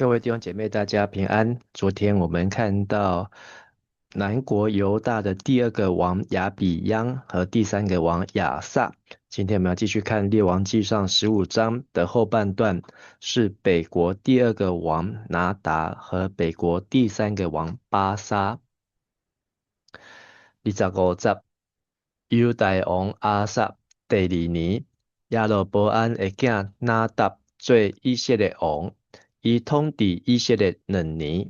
各位弟兄姐妹，大家平安。昨天我们看到南国犹大的第二个王亚比央和第三个王亚撒。今天我们要继续看列王纪上15章的后半段，是北国第二个王拿达和北国第三个王巴沙。25节，犹大王亚撒第二年，亚罗波安的囝拿达做以色列王。伊统治以色列2年，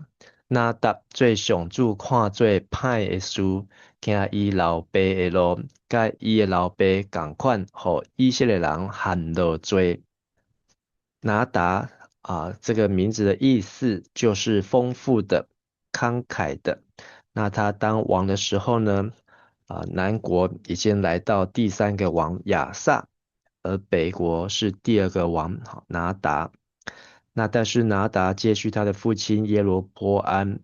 拿达做上主看做歹的事，行伊老爸的路，甲伊的老爸共款，互以色列人陷落罪。拿达这个名字的意思就是丰富的、慷慨的。那他当王的时候呢，南国已经来到第三个王亚撒，而北国是第二个王拿达。那但是拿达接续他的父亲耶罗波安，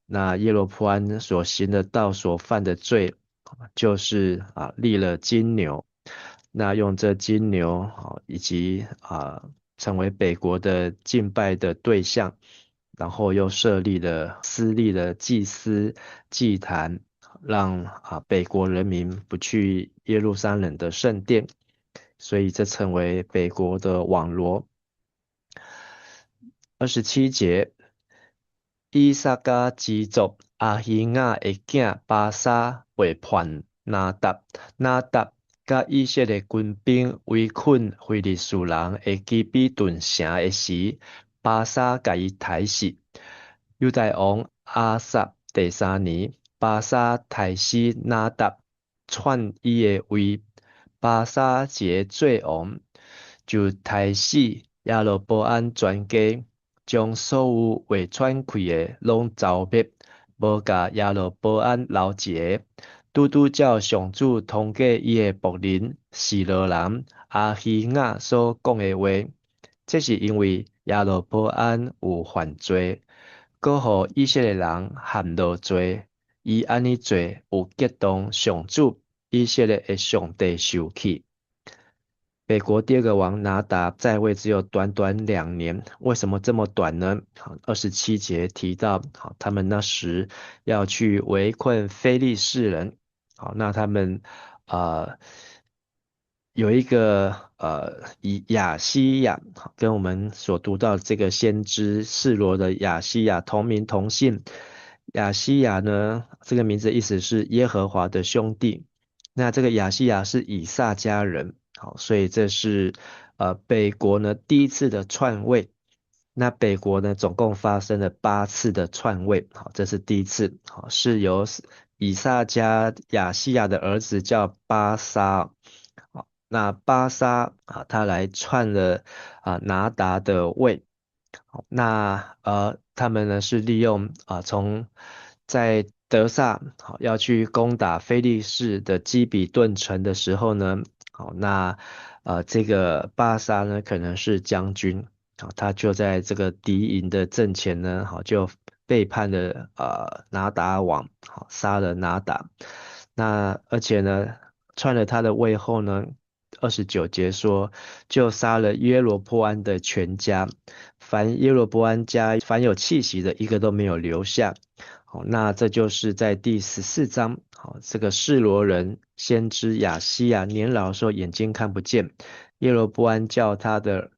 那耶罗波安所行的道所犯的罪，就是立了金牛，那用这金牛以及成为北国的敬拜的对象，然后又设立了私立的祭司祭坛，让北国人民不去耶路撒冷的圣殿，所以这成为北国的网罗。27节，以撒加支族阿希亚的囝巴沙背叛拿达，拿达甲以色列军兵围困非利士人的基比顿城的时，巴沙甲伊杀死。犹大王亚撒第三年，巴沙杀死拿达，篡伊的位。巴沙节做王，就杀死亚罗波安全家，将所有未篡开的拢剿灭，无甲亚罗波安留一个。拄拄照上主通过伊的仆人示罗人阿希亚所讲的话，这是因为亚罗波安有犯罪，搁互以色列人陷落罪，伊安尼做有激动上主以色列的上帝受气。北国第二个王拿达在位只有短短2年，为什么这么短呢？27节提到，他们那时要去围困非利士人，那他们呃有一个以亚西亚，跟我们所读到这个先知示罗的亚西亚同名同姓。亚西亚呢，这个名字的意思是耶和华的兄弟。那这个亚西亚是以撒家人，好，所以这是北国呢第一次的篡位。那北国呢总共发生了8次的篡位，好，这是第一次，好，是由以撒家亚西亚的儿子叫巴沙，好，那巴沙他来篡了拿达的位。好，那他们呢是利用从在德萨要去攻打非利士的基比顿城的时候呢，好，那这个巴沙呢可能是将军，好，他就在这个敌营的阵前呢，好，就背叛了拿达王，好，杀了拿达。那而且呢篡了他的位后呢，29节说，就杀了耶罗波安的全家，凡耶罗波安家凡有气息的，一个都没有留下。好，那这就是在第14章，好，这个示罗人先知亚西亚年老的时候眼睛看不见，耶罗波安叫他的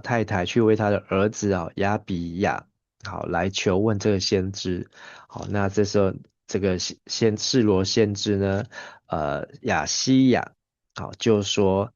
太太去为他的儿子亚比亚好来求问这个先知。好，那这时候这个示罗先知呢，亚西亚好就说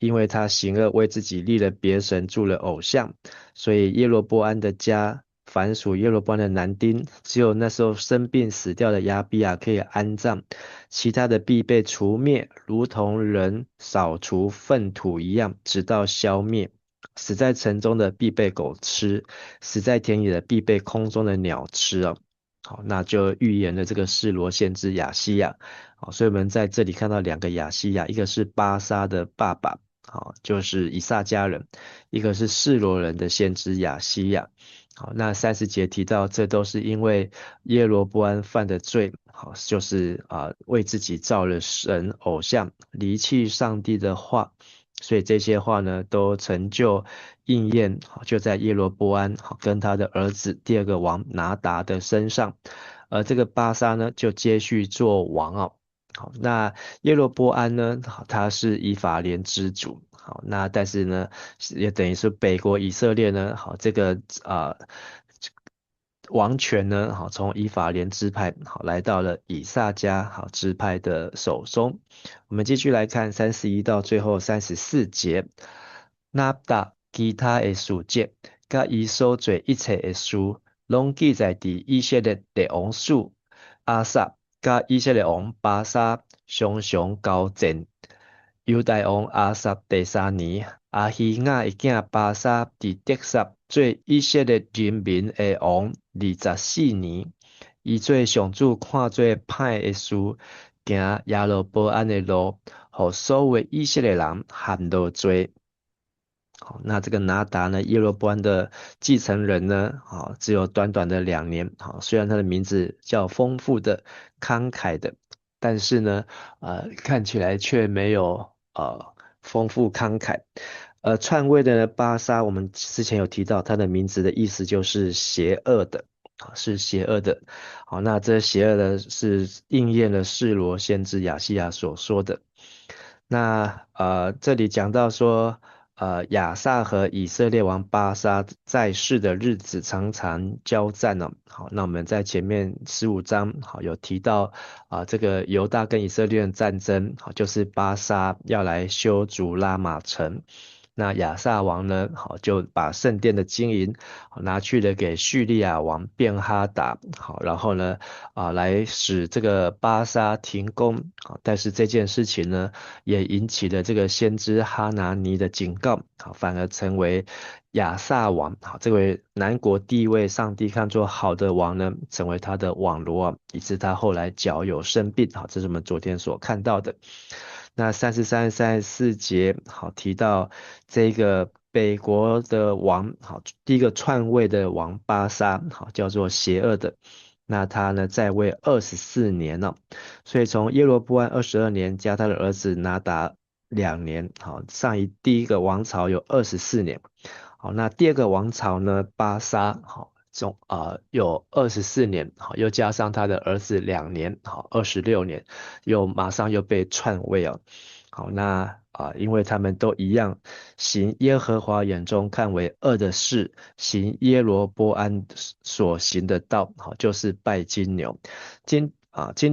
因为他行恶为自己立了别神，铸了偶像，所以耶罗波安的家，凡属耶罗波安的男丁，只有那时候生病死掉的亚比亚可以安葬，其他的必被除灭，如同人扫除粪土一样，直到消灭。死在城中的必被狗吃，死在田野的必被空中的鸟吃哦。好，那就预言了这个示罗先知亚西亚。好，所以我们在这里看到2个亚西亚，一个是巴沙的爸爸，好，就是以撒家人；一个是示罗人的先知亚西亚。好，那30节提到，这都是因为耶罗波安犯的罪，好，就是为自己造了神偶像，离弃上帝的话，所以这些话呢，都成就应验，就在耶罗波安跟他的儿子第二个王拿达的身上，而这个巴沙呢，就接续做王哦。好，那耶罗波安呢，他是以法莲之主，好，那但是呢，也等于是北国以色列呢，好，这个王权呢，好，从以法莲支派好来到了以萨迦好支派的手中。我们继续来看31到最后34节。那达其他的事节，甲伊所做一切的事，拢记载伫以色列的王书。阿萨甲以色列王巴沙常常交战。犹大王阿萨第3年，阿希亚的囝巴沙伫得撒做以色列人民的王24年。伊做上主看做歹的事，行亚罗波安的路，互所有以色列人陷落罪。好，那这个拿达呢，耶罗波安的继承人呢，好，只有短短的2年。好，虽然他的名字叫丰富的、慷慨的，但是呢，看起来却没有丰富慷慨。篡位的呢，巴沙，我们之前有提到，他的名字的意思就是邪恶的，是邪恶的。好，那这邪恶的是应验了示罗先知亚西亚所说的。那这里讲到说，亚萨和以色列王巴沙在世的日子常常交战呢。好，那我们在前面15章好有提到这个犹大跟以色列的战争，好，就是巴沙要来修筑拉玛城。那亚萨王呢，好就把圣殿的金银拿去了给叙利亚王便哈达，好，然后呢，来使这个巴沙停工，好，但是这件事情呢，也引起了这个先知哈拿尼的警告，好，反而成为亚萨王，好，这位南国第一位上帝看作好的王呢，成为他的网罗啊，以致他后来脚有生病，好，这是我们昨天所看到的。那33、34节好提到这个北国的王，好，第一个篡位的王巴沙，好，叫做邪恶的。那他呢在位24年了，所以从耶罗波安22年加他的儿子拿达2年，好，第一个王朝有24年。好，那第二个王朝呢，巴沙，好，有24年，好，又加上他的儿子2年，好，26年，马上又被篡位了。好，那因为他们都一样，行耶和华眼中看为恶的事，行耶罗波安所行的道，好，就是拜金牛。今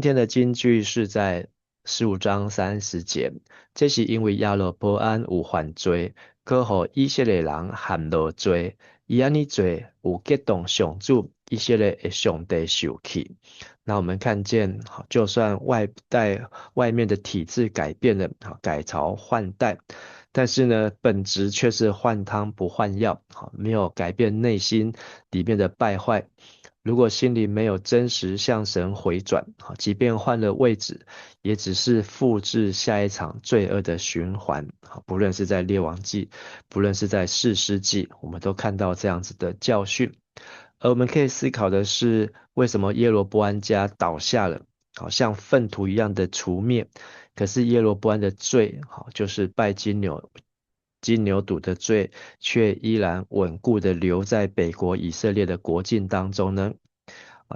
天的金句是在15章30节，这是因为亚罗波安有犯罪。可互以色列人陷落罪，伊安尼做有激动上主以色列的上帝受气。那我们看见，就算外面的体制改变了，改朝换代，但是呢，本质却是换汤不换药，没有改变内心里面的败坏。如果心里没有真实向神回转，即便换了位置，也只是复制下一场罪恶的循环。不论是在列王记，不论是在士师记，我们都看到这样子的教训。而我们可以思考的是，为什么耶罗波安家倒下了，好像粪土一样的除灭，可是耶罗波安的罪，好就是拜金牛犊的罪，却依然稳固的留在北国以色列的国境当中呢？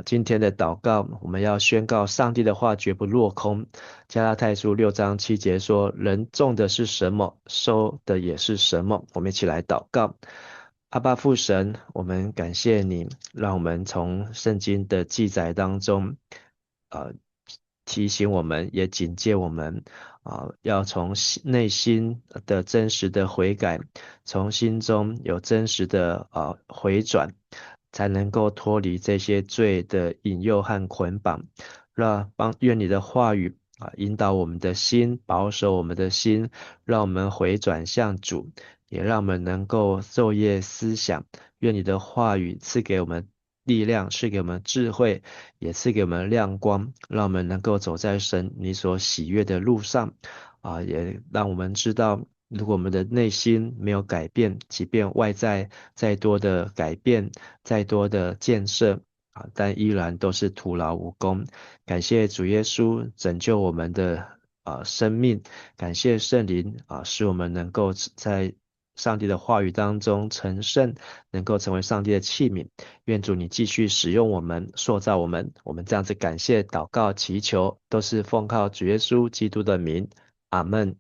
今天的祷告，我们要宣告上帝的话绝不落空。加拉太书6章7节说：人种的是什么，收的也是什么。我们一起来祷告。阿爸父神，我们感谢你，让我们从圣经的记载当中，提醒我们，也警戒我们，要从内心的真实的悔改，从心中有真实的回转，才能够脱离这些罪的引诱和捆绑。愿你的话语引导我们的心，保守我们的心，让我们回转向主，也让我们能够昼夜思想。愿你的话语赐给我们力量，赐给我们智慧，也赐给我们亮光，让我们能够走在神你所喜悦的路上。也让我们知道，如果我们的内心没有改变，即便外在再多的改变，再多的建设，但依然都是徒劳无功。感谢主耶稣拯救我们的生命。感谢圣灵使我们能够在上帝的话语当中成圣，能够成为上帝的器皿。愿主你继续使用我们，塑造我们。我们这样子感谢、祷告、祈求，都是奉靠主耶稣基督的名。阿门。